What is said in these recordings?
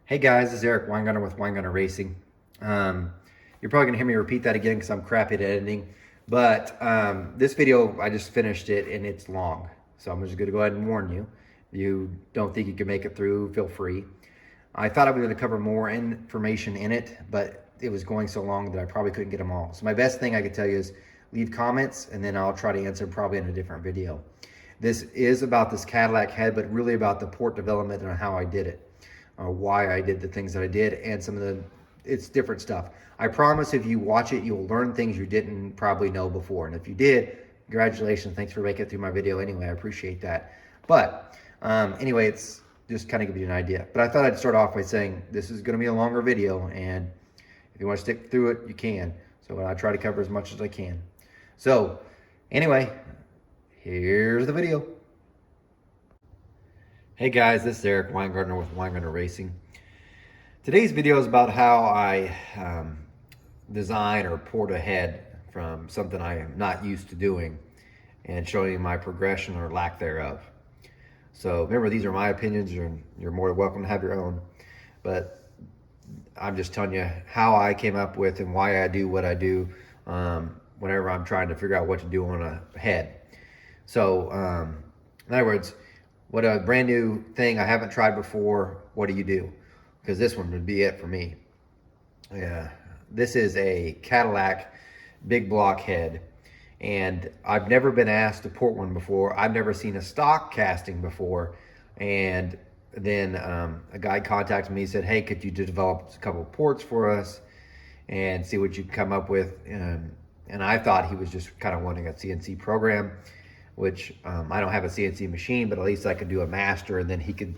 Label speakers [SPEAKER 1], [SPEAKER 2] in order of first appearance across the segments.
[SPEAKER 1] Hey guys, this is Eric Weingartner with Weingartner Racing. You're probably gonna hear me repeat that again because I'm crappy at editing. But this video, I just finished it and it's long. So I'm just gonna go ahead and warn you. If you don't think you can make it through, feel free. I thought I was gonna cover more information in it, but it was going so long that I probably couldn't get them all. So my best thing I could tell you is leave comments and then I'll try to answer probably in a different video. This is about this Cadillac head, but really about the port development and how I did it. Why I did the things that I did, and it's different stuff. I promise if you watch it, you'll learn things you didn't probably know before. And if you did, congratulations. Thanks for making it through my video anyway. I appreciate that. But anyway, it's just kind of give you an idea. But I thought I'd start off by saying this is going to be a longer video, and if you want to stick through it, you can. So I try to cover as much as I can. So anyway, here's the video. Hey guys, this is Eric Weingartner with Weingartner Racing. Today's video is about how I design or port a head from something I am not used to doing and showing you my progression or lack thereof. So remember, these are my opinions. You're more welcome to have your own, but I'm just telling you how I came up with and why I do what I do whenever I'm trying to figure out what to do on a head. So in other words, what a brand new thing I haven't tried before, what do you do? Because this one would be it for me. Yeah, this is a Cadillac big block head, and I've never been asked to port one before. I've never seen a stock casting before, and then a guy contacted me and said, hey, could you develop a couple of ports for us and see what you can come up with? And I thought he was just kind of wanting a CNC program, which I don't have a CNC machine, but at least I could do a master and then he could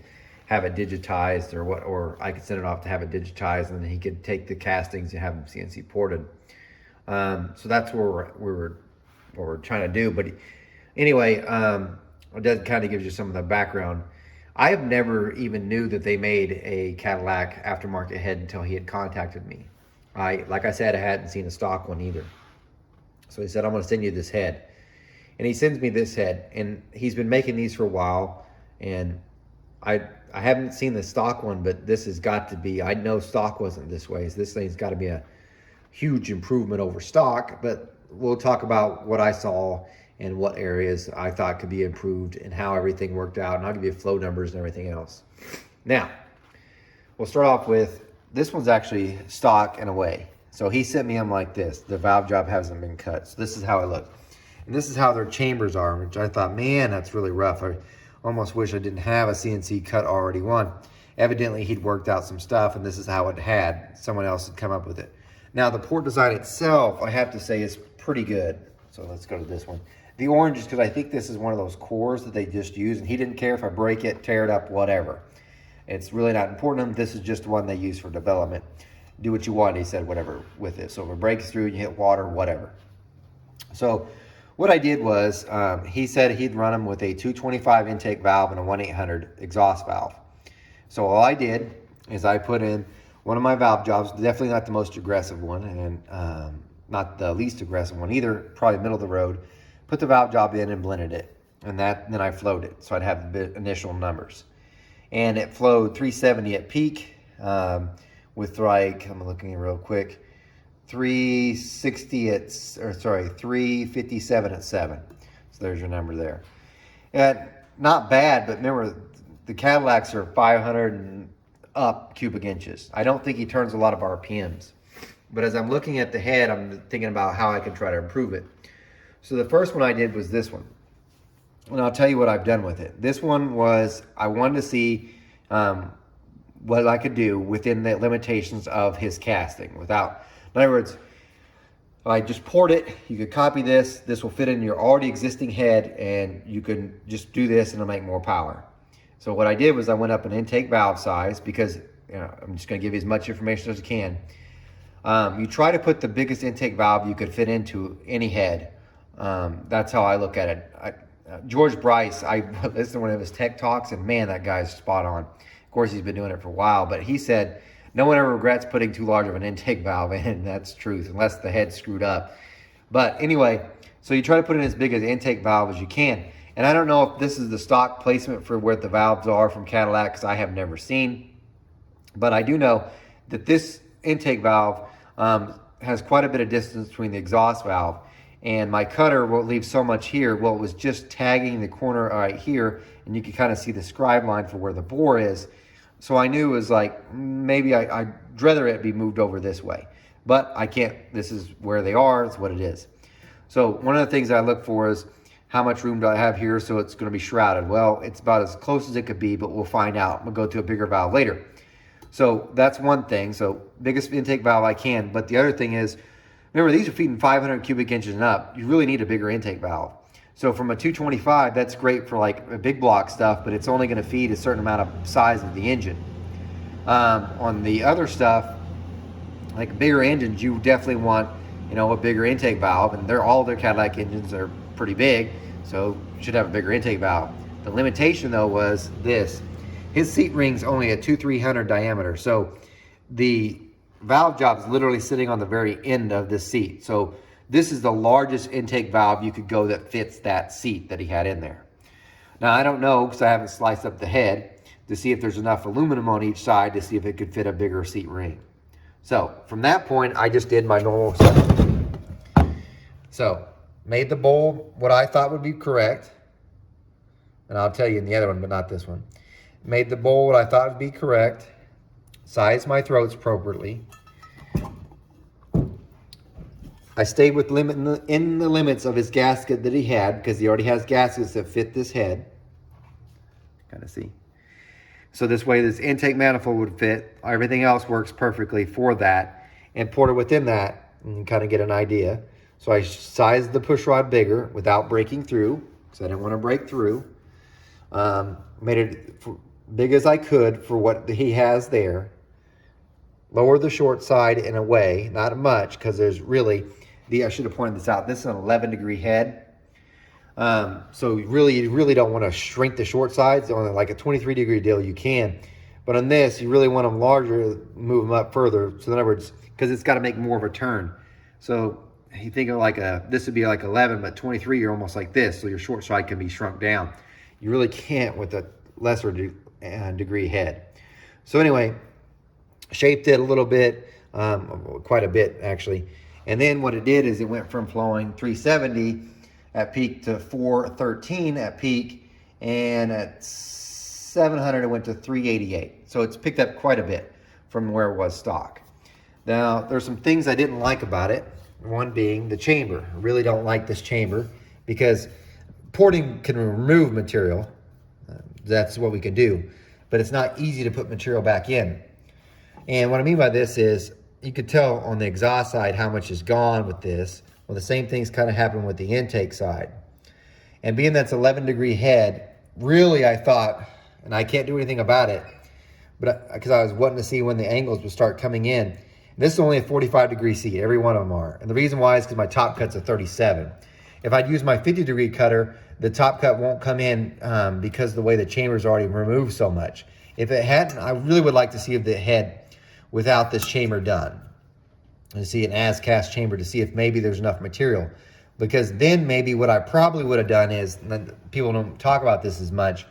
[SPEAKER 1] have it digitized or I could send it off to have it digitized and then he could take the castings and have them CNC ported. So that's what we're trying to do. But anyway, that kind of gives you some of the background. I have never even knew that they made a Cadillac aftermarket head until he had contacted me. Like I said, I hadn't seen a stock one either. So he said, I'm gonna send you this head. And he sends me this head, and he's been making these for a while, and I haven't seen the stock one, but this has got to be, I know stock wasn't this way, so this thing's got to be a huge improvement over stock, but we'll talk about what I saw and what areas I thought could be improved and how everything worked out, and I'll give you flow numbers and everything else. Now, we'll start off with, this one's actually stock in a way. So he sent me them like this. The valve job hasn't been cut, so this is how it looked. And this is how their chambers are, which I thought, man, that's really rough. I almost wish I didn't have a CNC cut already one. Evidently, he'd worked out some stuff, and this is how it had. Someone else had come up with it. Now, the port design itself, I have to say, is pretty good. So let's go to this one. The orange is because I think this is one of those cores that they just use, and he didn't care if I break it, tear it up, whatever. It's really not important to him. This is just one they use for development. Do what you want, he said, whatever, with it. So if it breaks through and you hit water, whatever. So what I did was, he said he'd run them with a 225 intake valve and a 1-800 exhaust valve. So all I did is I put in one of my valve jobs, definitely not the most aggressive one, and not the least aggressive one either, probably middle of the road. Put the valve job in and blended it, and then I flowed it, so I'd have the initial numbers. And it flowed 370 at peak, with like, I'm looking real quick, 357 at 7. So there's your number there. And not bad, but remember, the Cadillacs are 500 and up cubic inches. I don't think he turns a lot of RPMs. But as I'm looking at the head, I'm thinking about how I can try to improve it. So the first one I did was this one. And I'll tell you what I've done with it. This one was, I wanted to see what I could do within the limitations of his casting without, in other words, if I just poured it, you could copy this. This will fit in your already existing head, and you can just do this and it'll make more power. So what I did was I went up an intake valve size because, I'm just going to give you as much information as I can. You try to put the biggest intake valve you could fit into any head. That's how I look at it. George Bryce, I listened to one of his tech talks, and man, that guy's spot on. Of course, he's been doing it for a while, but he said, no one ever regrets putting too large of an intake valve in, and that's truth, unless the head's screwed up. But anyway, so you try to put in as big an intake valve as you can. And I don't know if this is the stock placement for where the valves are from Cadillac, because I have never seen. But I do know that this intake valve has quite a bit of distance between the exhaust valve, and my cutter will leave so much here. Well, it was just tagging the corner right here, and you can kind of see the scribe line for where the bore is. So I knew it was like, maybe I'd rather it be moved over this way, but I can't. This is where they are. It's what it is. So one of the things I look for is how much room do I have here, so it's going to be shrouded. Well, it's about as close as it could be, but we'll find out. We'll go to a bigger valve later. So that's one thing. So biggest intake valve I can. But the other thing is, remember, these are feeding 500 cubic inches and up. You really need a bigger intake valve. So from a 225, that's great for like a big block stuff, but it's only going to feed a certain amount of size of the engine. On the other stuff, like bigger engines, you definitely want, you know, a bigger intake valve, and all their Cadillac engines are pretty big, so you should have a bigger intake valve. The limitation though was this: his seat ring's only a 2/300 diameter, so the valve job is literally sitting on the very end of this seat. So this is the largest intake valve you could go that fits that seat that he had in there. Now I don't know, because I haven't sliced up the head to see if there's enough aluminum on each side to see if it could fit a bigger seat ring. So from that point, I just did my normal stuff. So made the bowl what I thought would be correct, and I'll tell you in the other one, but not this one. Made the bowl what I thought would be correct, sized my throats appropriately. I stayed with in the limits of his gasket that he had, because he already has gaskets that fit this head. Kind of see. So this way this intake manifold would fit. Everything else works perfectly for that. And poured it within that, and you kind of get an idea. So I sized the push rod bigger without breaking through, because I didn't want to break through. Made it big as I could for what he has there. Lowered the short side in a way, not much, because there's really, I should have pointed this out, this is an 11-degree head. So you really don't want to shrink the short sides. On like a 23-degree deal, you can. But on this, you really want them larger, move them up further. So in other words, because it's got to make more of a turn. So you think of like this would be like 11, but 23, you're almost like this. So your short side can be shrunk down. You really can't with a lesser degree head. So anyway, shaped it a little bit, quite a bit actually. And then what it did is it went from flowing 370 at peak to 413 at peak, and at 700 it went to 388. So it's picked up quite a bit from where it was stock. Now there's some things I didn't like about it. One being the chamber. I really don't like this chamber, because porting can remove material. That's what we can do, but it's not easy to put material back in. And what I mean by this is, you could tell on the exhaust side how much is gone with this. Well, the same things kind of happen with the intake side. And being that's 11-degree head, really I thought, and I can't do anything about it, but because I was wanting to see when the angles would start coming in. This is only a 45-degree seat, every one of them are. And the reason why is because my top cut's a 37. If I'd use my 50-degree cutter, the top cut won't come in because of the way the chamber's already removed so much. If it hadn't, I really would like to see the head without this chamber done. And see an as-cast chamber to see if maybe there's enough material. Because then maybe what I probably would have done is, people don't talk about this as much,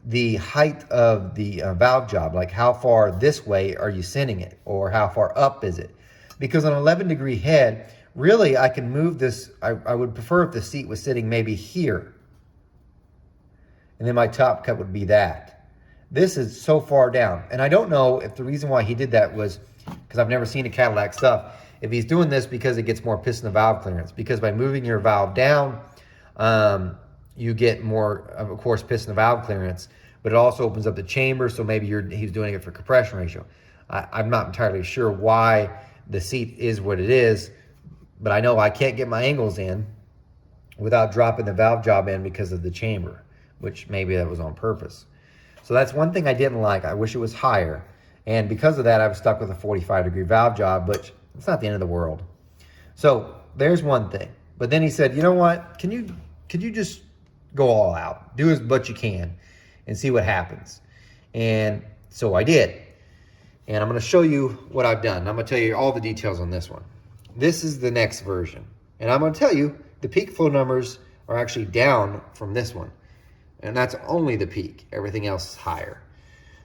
[SPEAKER 1] the height of the valve job, like how far this way are you sending it, or how far up is it? Because on an 11-degree head, really I can move this, I would prefer if the seat was sitting maybe here. And then my top cut would be that. This is so far down. And I don't know if the reason why he did that was, because I've never seen a Cadillac stuff, if he's doing this because it gets more piston to valve clearance. Because by moving your valve down, you get more, of course, piston to valve clearance, but it also opens up the chamber, so maybe he's doing it for compression ratio. I'm not entirely sure why the seat is what it is, but I know I can't get my angles in without dropping the valve job in because of the chamber, which maybe that was on purpose. So that's one thing I didn't like. I wish it was higher. And because of that, I was stuck with a 45-degree valve job, which it's not the end of the world. So there's one thing. But then he said, you know what? Could you just go all out? Do as much you can and see what happens. And so I did. And I'm going to show you what I've done. I'm going to tell you all the details on this one. This is the next version. And I'm going to tell you the peak flow numbers are actually down from this one. And that's only the peak. Everything else is higher.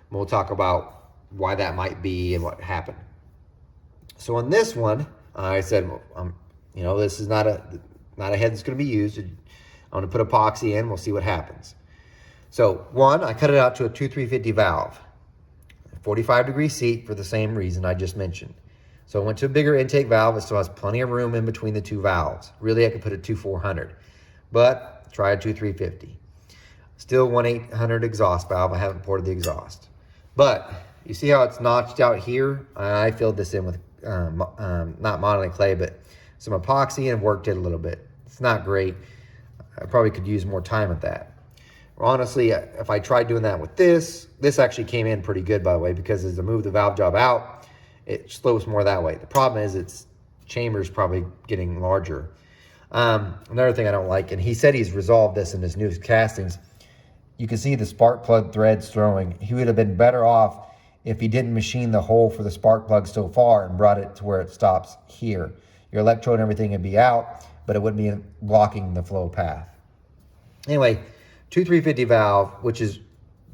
[SPEAKER 1] And we'll talk about why that might be and what happened. So on this one, I said, you know, this is not a head that's going to be used. I'm going to put epoxy in. We'll see what happens. So one, I cut it out to a 2350 valve, 45-degree seat for the same reason I just mentioned. So I went to a bigger intake valve. It still has plenty of room in between the two valves. Really, I could put a 2400, but try a 2350. Still 1800 exhaust valve. I haven't ported the exhaust. But you see how it's notched out here? I filled this in with not modeling clay, but some epoxy and worked it a little bit. It's not great. I probably could use more time at that. Honestly, if I tried doing that with this actually came in pretty good, by the way, because as I move the valve job out, it slopes more that way. The problem is its chamber's probably getting larger. Another thing I don't like, and he said he's resolved this in his new castings, you can see the spark plug threads throwing. He would have been better off if he didn't machine the hole for the spark plug so far and brought it to where it stops here. Your electrode and everything would be out, but it wouldn't be blocking the flow path. Anyway, 2350 valve, which is,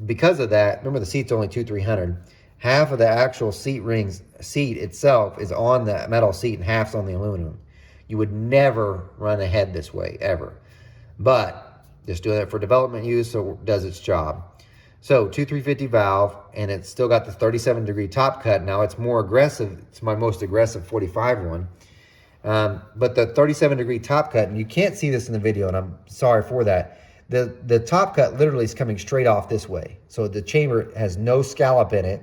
[SPEAKER 1] because of that, remember the seat's only 2300. Half of the actual seat itself is on the metal seat and half's on the aluminum. You would never run a head this way, ever. But just doing it for development use, so it does its job. So 2350 valve, and it's still got the 37-degree top cut. Now it's more aggressive. It's my most aggressive 45 one. But the 37-degree top cut, and you can't see this in the video, and I'm sorry for that. The top cut literally is coming straight off this way. So the chamber has no scallop in it,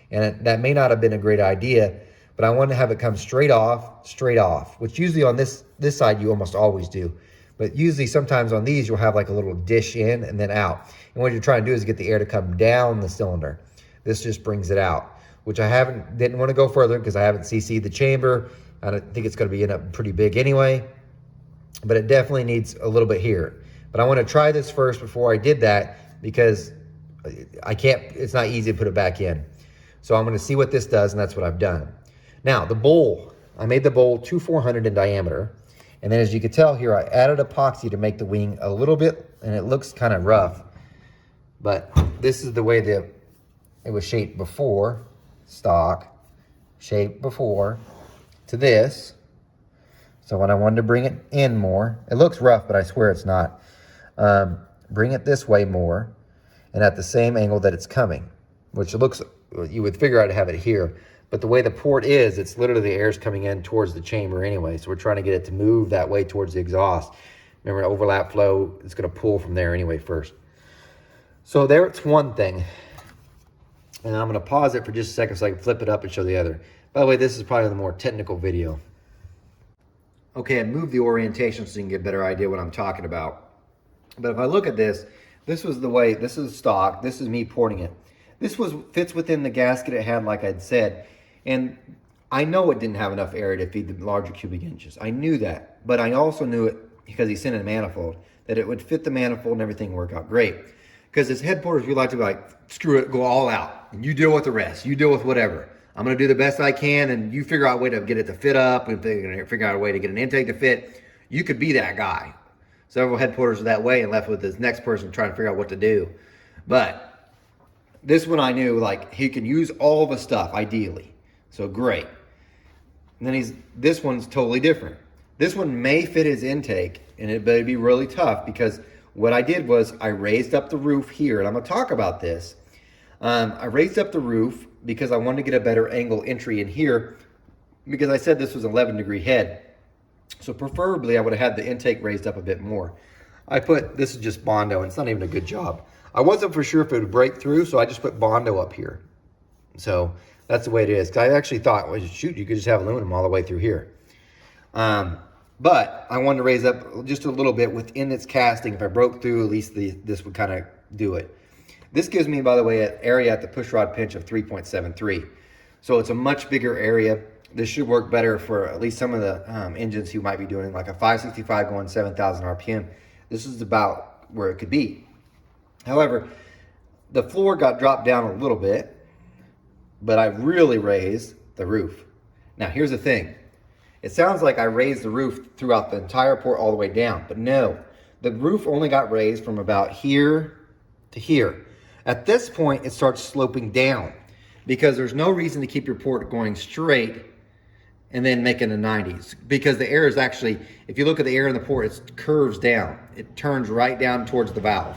[SPEAKER 1] and that may not have been a great idea, but I wanted to have it come straight off, which usually on this side you almost always do. But usually sometimes on these you'll have like a little dish in and then out. And what you're trying to do is get the air to come down the cylinder. This just brings it out, which I didn't want to go further because I haven't CC'd the chamber. I don't think it's going to be end up pretty big anyway, but it definitely needs a little bit here. But I want to try this first before I did that because it's not easy to put it back in. So I'm going to see what this does, and that's what I've done. Now, the bowl, I made the bowl 2400 in diameter. And then as you can tell here, I added epoxy to make the wing a little bit, and it looks kind of rough. But this is the way that it was shaped before, stock, shaped before, to this. So when I wanted to bring it in more, it looks rough, but I swear it's not. Bring it this way more, and at the same angle that it's coming, which looks, you would figure out to have it here. But the way the port is, it's literally the air's coming in towards the chamber anyway. So we're trying to get it to move that way towards the exhaust. Remember, the overlap flow, it's going to pull from there anyway first. So there, it's one thing. And I'm going to pause it for just a second so I can flip it up and show the other. By the way, this is probably the more technical video. Okay, I moved the orientation so you can get a better idea what I'm talking about. But if I look at this, this was the way, this is stock, this is me porting it. This fits within the gasket it had, like I'd said. And I know it didn't have enough area to feed the larger cubic inches. I knew that, but I also knew it because he sent in a manifold, that it would fit the manifold and everything work out great. Because as head porters, we like to be like, screw it, go all out. You deal with the rest. You deal with whatever. I'm going to do the best I can, and you figure out a way to get it to fit up, and figure out a way to get an intake to fit. You could be that guy. Several head porters are that way and left with this next person trying to figure out what to do. But this one I knew, like, he can use all the stuff, ideally. So great. And then this one's totally different. This one may fit his intake, and it'd be really tough because what I did was I raised up the roof here, and I'm going to talk about this. I raised up the roof because I wanted to get a better angle entry in here because I said this was an 11-degree head. So preferably I would have had the intake raised up a bit more. This is just Bondo, and it's not even a good job. I wasn't for sure if it would break through, so I just put Bondo up here. So that's the way it is. 'Cause I actually thought, well, shoot, you could just have aluminum all the way through here. But I wanted to raise up just a little bit within its casting. If I broke through, at least this would kind of do it. This gives me, by the way, an area at the pushrod pinch of 3.73. So it's a much bigger area. This should work better for at least some of the engines who might be doing like a 565 going 7,000 RPM. This is about where it could be. However, the floor got dropped down a little bit, but I really raised the roof. Now, here's the thing. It sounds like I raised the roof throughout the entire port all the way down, but no. The roof only got raised from about here to here. At this point, it starts sloping down. because there's no reason to keep your port going straight and then making a 90s, because the air is actually, if you look at the air in the port, it curves down. It turns right down towards the valve.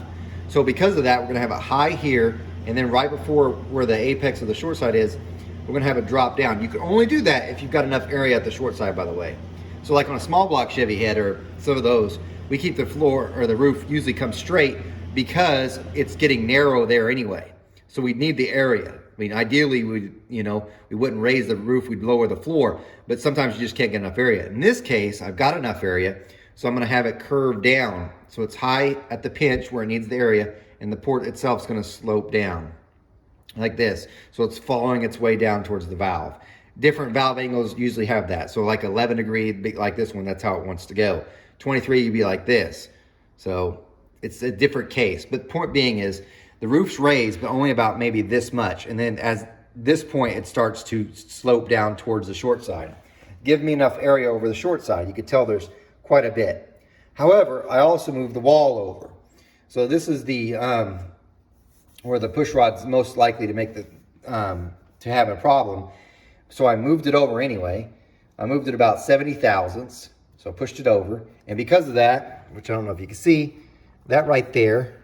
[SPEAKER 1] So because of that, we're gonna have a high here, and then right before where the apex of the short side is, we're gonna have it drop down. You can only do that if you've got enough area at the short side, by the way. So like on a small block Chevy head or some of those, we keep the floor or the roof usually comes straight because it's getting narrow there anyway. So we need the area. I mean, ideally, we wouldn't raise the roof, we'd lower the floor, but sometimes you just can't get enough area. In this case, I've got enough area, so I'm gonna have it curve down. So it's high at the pinch where it needs the area, and the port itself is gonna slope down like this. So it's following its way down towards the valve. Different valve angles usually have that. So like 11 degree, like this one, that's how it wants to go. 23, you'd be like this. So it's a different case. But point being is, the roof's raised, but only about maybe this much. And then as this point, it starts to slope down towards the short side. Give me enough area over the short side. You can tell there's quite a bit. However, I also moved the wall over. So this is the, where the push rod's most likely to make the, to have a problem. So I moved it over anyway. I moved it about 70 thousandths. So I pushed it over. And because of that, which I don't know if you can see, that right there,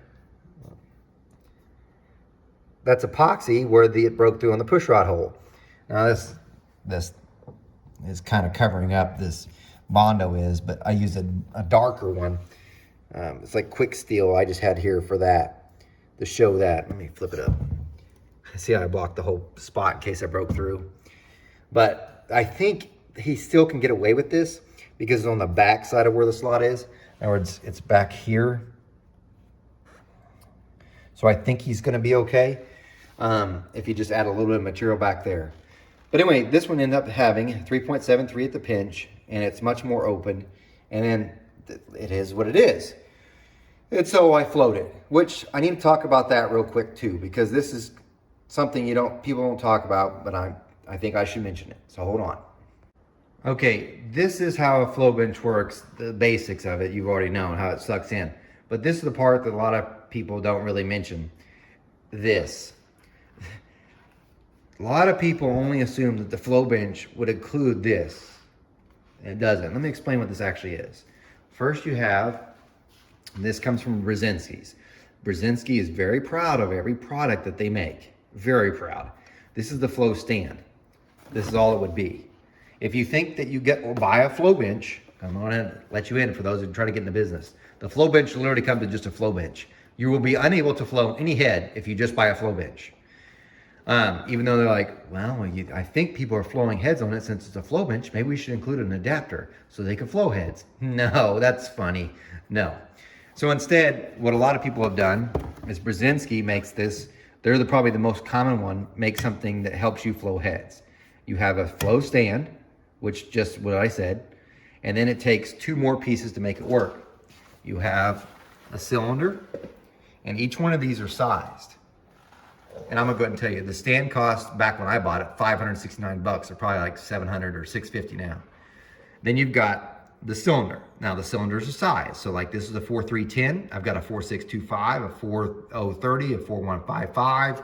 [SPEAKER 1] that's epoxy where it broke through on the push rod hole. Now this is kind of covering up, this Bondo is, but I used a darker one. It's like quick steel I just had here for that, to show that. Let me flip it up. See how I blocked the whole spot in case I broke through. But I think he still can get away with this because it's on the back side of where the slot is. In other words, it's back here. So I think he's gonna be okay. If you just add a little bit of material back there. But anyway, this one ended up having 3.73 at the pinch, and it's much more open, and then it is what it is. And so I floated, which I need to talk about that real quick too, because this is something people don't talk about, but I think I should mention it. So hold on. Okay, this is how a flow bench works, the basics of it. You've already known how it sucks in. But this is the part that a lot of people don't really mention. This. A lot of people only assume that the flow bench would include this. It doesn't. Let me explain what this actually is. First you have, this comes from Brzezinski's. Brzezinski is very proud of every product that they make. Very proud. This is the flow stand. This is all it would be. If you think that you buy a flow bench, I'm gonna let you in for those who try to get into business. The flow bench literally comes to just a flow bench. You will be unable to flow any head if you just buy a flow bench. Even though they're like, well, I think people are flowing heads on it since it's a flow bench. Maybe we should include an adapter so they can flow heads. No, that's funny. No. So instead, what a lot of people have done is Brzezinski makes this. They're probably the most common one. Make something that helps you flow heads. You have a flow stand, which just what I said, and then it takes two more pieces to make it work. You have a cylinder, and each one of these are sized. And I'm gonna go ahead and tell you, the stand cost back when I bought it, $569. They're probably like $700 or $650 now. Then you've got the cylinder. Now the cylinders are size. So like this is a 4310. I've got a 4625, a 4030, a 4155.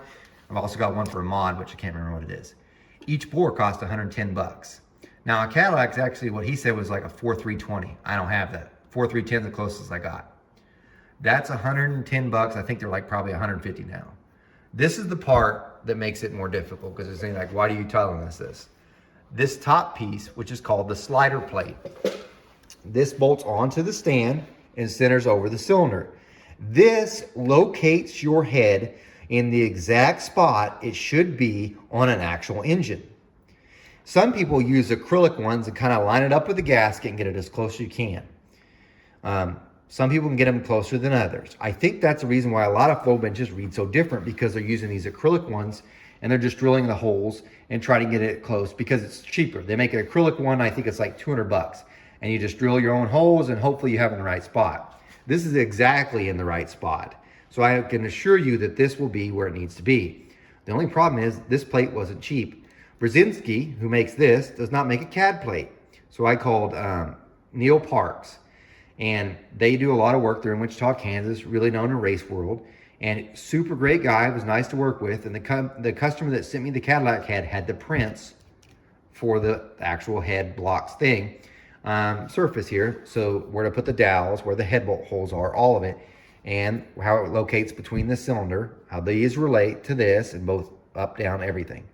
[SPEAKER 1] I've also got one for a mod, which I can't remember what it is. Each bore costs $110. Now a Cadillac's actually, what he said was like a 4320. I don't have that. 4310 is the closest I got. That's $110. I think they're like probably $150 now. This is the part that makes it more difficult because it's saying like, why are you telling us this? This top piece, which is called the slider plate, this bolts onto the stand and centers over the cylinder. This locates your head in the exact spot it should be on an actual engine. Some people use acrylic ones and kind of line it up with the gasket and get it as close as you can. Some people can get them closer than others. I think that's the reason why a lot of flow benches read so different, because they're using these acrylic ones and they're just drilling the holes and trying to get it close because it's cheaper. They make an acrylic one, I think it's like $200, and you just drill your own holes and hopefully you have it in the right spot. This is exactly in the right spot. So I can assure you that this will be where it needs to be. The only problem is this plate wasn't cheap. Brzezinski, who makes this, does not make a CAD plate. So I called Neil Parks. And they do a lot of work. They're in Wichita, Kansas, really known in race world. And super great guy, was nice to work with. And the customer that sent me the Cadillac head had the prints for the actual head blocks thing, surface here. So where to put the dowels, where the head bolt holes are, all of it, and how it locates between the cylinder, how these relate to this, and both up, down, everything.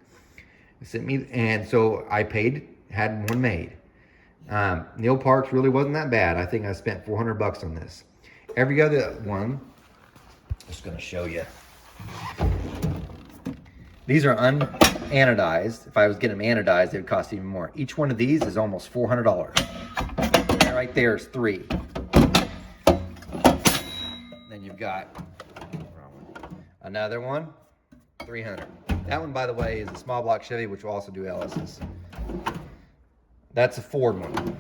[SPEAKER 1] It sent me, and so I paid, had one made. Neil Parks really wasn't that bad. I think I spent $400 on this. Every other one, I'm just going to show you. These are unanodized. If I was getting them anodized, they would cost even more. Each one of these is almost $400. That right there is 3. Then you've got another one, 300. That one, by the way, is a small block Chevy, which will also do LSs. That's a Ford one.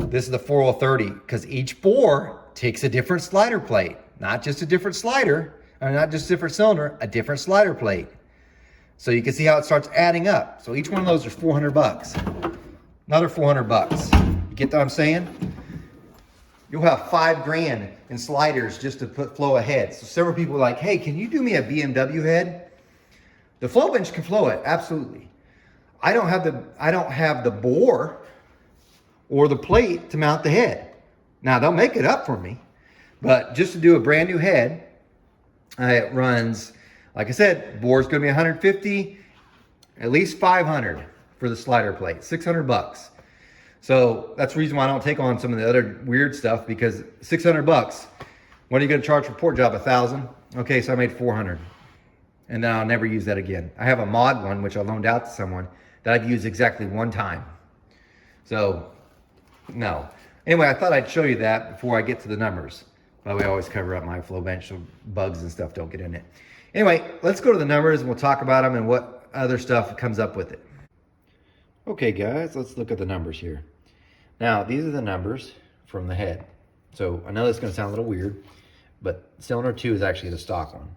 [SPEAKER 1] This is the 4030, because each bore takes a different slider plate. Not just a different slider, or not just a different cylinder, a different slider plate. So you can see how it starts adding up. So each one of those is $400. Another $400. You get what I'm saying? You'll have $5 grand in sliders just to put flow ahead. So several people are like, hey, can you do me a BMW head? The flow bench can flow it, absolutely. I don't have the bore or the plate to mount the head. Now they'll make it up for me, but just to do a brand new head, it runs, like I said, bore's gonna be 150, at least 500 for the slider plate, $600. So that's the reason why I don't take on some of the other weird stuff, because $600, what are you gonna charge for a port job? 1,000? Okay, so I made 400. And then I'll never use that again. I have a mod one, which I loaned out to someone, that I've used exactly one time. So, no. Anyway, I thought I'd show you that before I get to the numbers. But we always cover up my flow bench so bugs and stuff don't get in it. Anyway, let's go to the numbers and we'll talk about them and what other stuff comes up with it. Okay guys, let's look at the numbers here. Now, these are the numbers from the head. So I know this is gonna sound a little weird, but cylinder 2 is actually the stock one.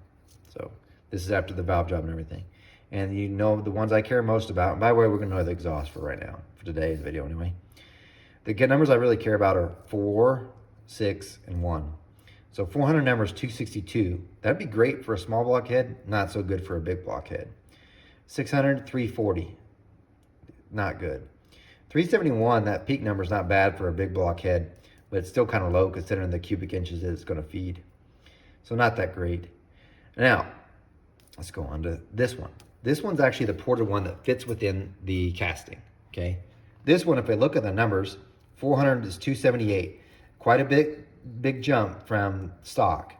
[SPEAKER 1] So this is after the valve job and everything. And you know the ones I care most about. And by the way, we're gonna know the exhaust for right now, for today's video anyway. The numbers I really care about are 4, 6, and 1. So 400 number is 262. That'd be great for a small block head, not so good for a big block head. 600, 340, not good. 371, that peak number is not bad for a big block head, but it's still kind of low considering the cubic inches that it's gonna feed. So not that great. Now, let's go on to this one. This one's actually the ported one that fits within the casting, okay? This one, if I look at the numbers, 400 is 278. Quite a big jump from stock.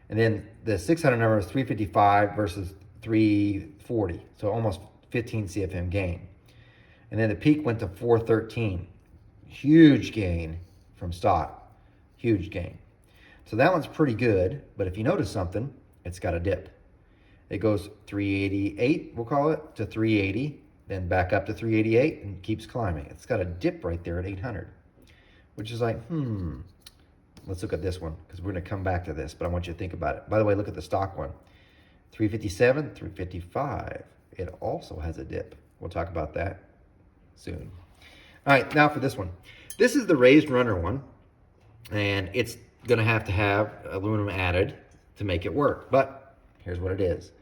[SPEAKER 1] And then the 600 number is 355 versus 340. So almost 15 CFM gain. And then the peak went to 413. Huge gain from stock. Huge gain. So that one's pretty good. But if you notice something, it's got a dip. It goes 388, we'll call it, to 380. Then back up to 388 and keeps climbing. It's got a dip right there at 800, which is like, let's look at this one because we're gonna come back to this, but I want you to think about it. By the way, look at the stock one, 357, 355. It also has a dip. We'll talk about that soon. All right, now for this one. This is the raised runner one, and it's gonna have to have aluminum added to make it work, but here's what it is.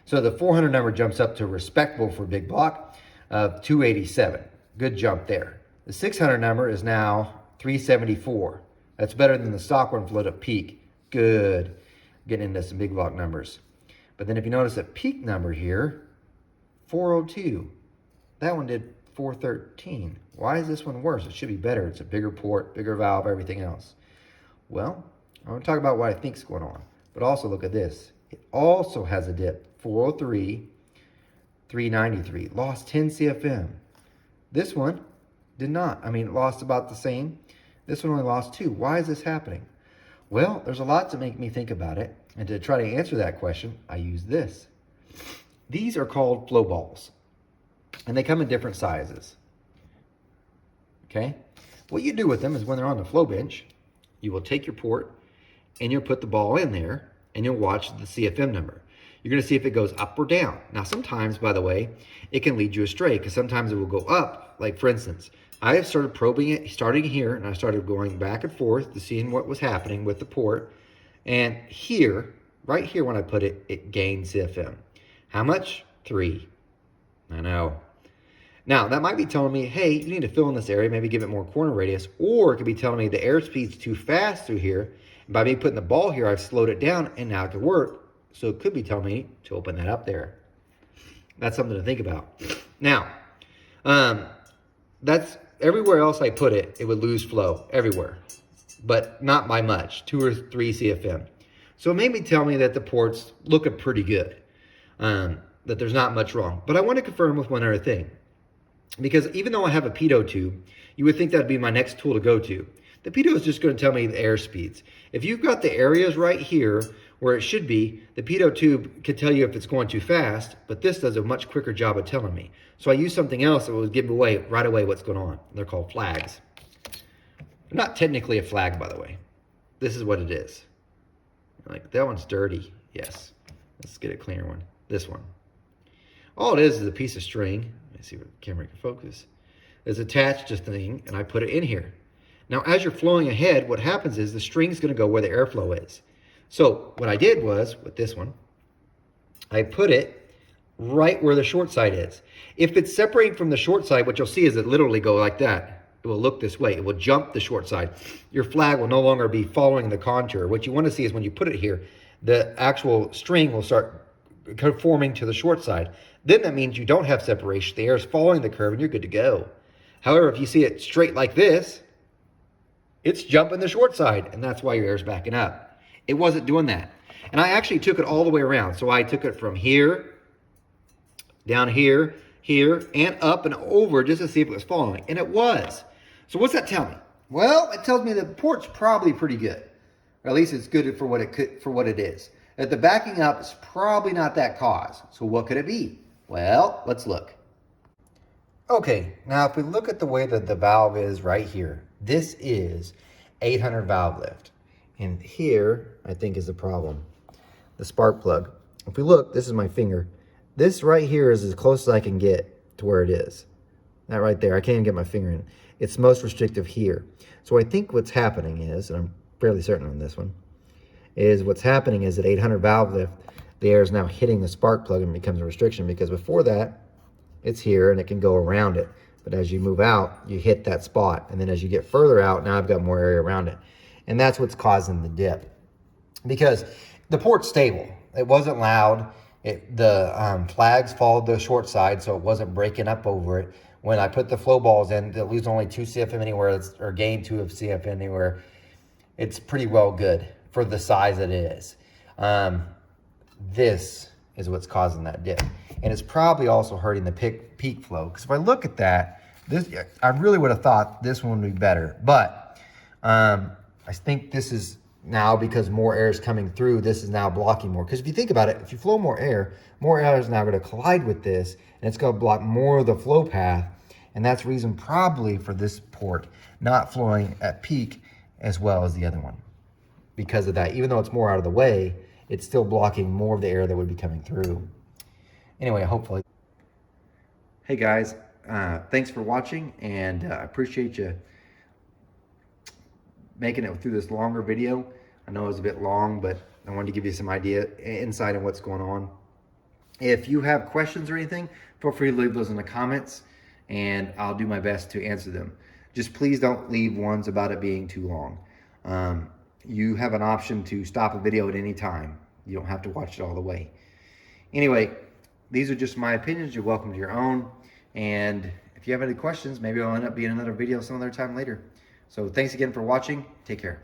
[SPEAKER 1] So the 400 number jumps up to respectable for big block of 287. Good jump there. The 600 number is now 374. That's better than the stock one float at peak. Good. Getting into some big block numbers. But then if you notice that peak number here, 402. That one did 413. Why is this one worse? It should be better. It's a bigger port, bigger valve, everything else. Well, I want to talk about what I think is going on. But also look at this. It also has a dip. 403, 393, lost 10 CFM. This one did not. I mean, it lost about the same. This one only lost 2. Why is this happening? Well, there's a lot to make me think about it. And to try to answer that question, I use this. These are called flow balls. And they come in different sizes. Okay? What you do with them is when they're on the flow bench, you will take your port and you'll put the ball in there and you'll watch the CFM number. You're going to see if it goes up or down. Now, sometimes, by the way, it can lead you astray because sometimes it will go up. Like, for instance, I have started probing it, starting here, and I started going back and forth to seeing what was happening with the port. And here, right here when I put it, it gained CFM. How much? 3. I know. Now, that might be telling me, hey, you need to fill in this area, maybe give it more corner radius, or it could be telling me the airspeed's too fast through here. And by me putting the ball here, I've slowed it down, and now it could work. So it could be telling me to open that up there. That's something to think about. Now, that's everywhere else I put it, it would lose flow everywhere, but not by much, 2 or 3 CFM. So it made me tell me that the port's looking pretty good, that there's not much wrong. But I want to confirm with one other thing. Because even though I have a pitot tube, you would think that'd be my next tool to go to. The pitot is just going to tell me the air speeds. If you've got the areas right here where it should be, the pitot tube can tell you if it's going too fast, but this does a much quicker job of telling me. So I use something else that will give away right away what's going on. They're called flags. They're not technically a flag, by the way. This is what it is. Like, that one's dirty. Yes. Let's get a cleaner one. This one. All it is a piece of string. Let me see what the camera can focus. It's attached to the thing, and I put it in here. Now, as you're flowing ahead, what happens is the string's going to go where the airflow is. So what I did was, with this one, I put it right where the short side is. If it's separating from the short side, what you'll see is it literally go like that. It will look this way. It will jump the short side. Your flag will no longer be following the contour. What you want to see is when you put it here, the actual string will start conforming to the short side. Then that means you don't have separation. The air is following the curve and you're good to go. However, if you see it straight like this, it's jumping the short side, and that's why your air is backing up. It wasn't doing that. And I actually took it all the way around. So I took it from here, down here, here, and up and over just to see if it was following. And it was. So what's that tell me? Well, it tells me the port's probably pretty good. Or at least it's good for what it is. That the backing up is probably not that cause. So what could it be? Well, let's look. Okay, now if we look at the way that the valve is right here, this is 800 valve lift. And here, I think, is the problem. The spark plug. If we look, this is my finger. This right here is as close as I can get to where it is. That right there, I can't even get my finger in. It's most restrictive here. So I think what's happening is, and I'm fairly certain on this one, is what's happening is at 800 valve lift, the air is now hitting the spark plug and becomes a restriction, because before that, it's here and it can go around it. But as you move out, you hit that spot. And then as you get further out, now I've got more area around it. And that's what's causing the dip. Because the port's stable. It wasn't loud. The flags followed the short side, so it wasn't breaking up over it. When I put the flow balls in, that lose only 2 CFM anywhere, or gain 2 of CFM anywhere, it's pretty well good for the size it is. This is what's causing that dip. And it's probably also hurting the peak flow. Because if I look at that, I really would have thought this one would be better. But I think this is now, because more air is coming through, this is now blocking more. Because if you think about it, if you flow more air is now going to collide with this, and it's going to block more of the flow path. And that's the reason probably for this port not flowing at peak as well as the other one. Because of that, even though it's more out of the way, it's still blocking more of the air that would be coming through. Anyway, hopefully. Hey guys, thanks for watching, and I appreciate you making it through this longer video. I know it was a bit long, but I wanted to give you some insight on what's going on. If you have questions or anything, feel free to leave those in the comments, and I'll do my best to answer them. Just please don't leave ones about it being too long. You have an option to stop a video at any time. You don't have to watch it all the way. Anyway, these are just my opinions. You're welcome to your own. And if you have any questions, maybe I'll end up being another video some other time later. So thanks again for watching. Take care.